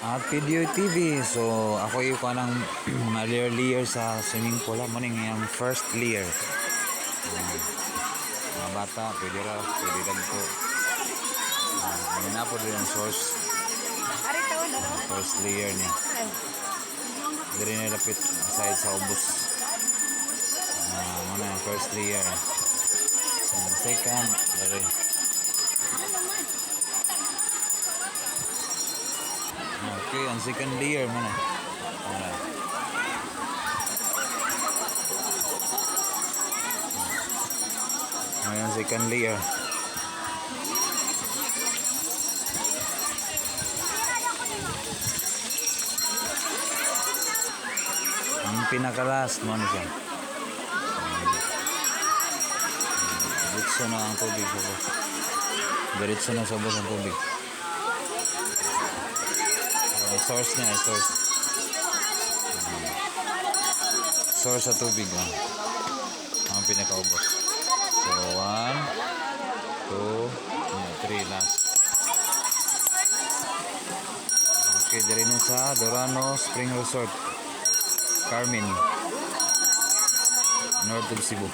At Video TV. So ako yung kanang layer sa swimming pool. Mo ning yung first layer. Mga bata, pwede raw, pwede dagko. Yan na po din ang source. First layer niya. Dari na lapit aside sa ubos. Muna yung first layer. Second, dari. Okay, ang second layer muna. Ngayon second layer. Ang pinakalas mo na siya. Diretso na ang tubig sa bus. Diretso na sa bus ang tubig. Source niya, source. Source sa tubig. Ang pinakaubos. So, 1, 2, 3 last. Okay, dari na sa Dorano Spring Resort, Carmen, North of Cebu.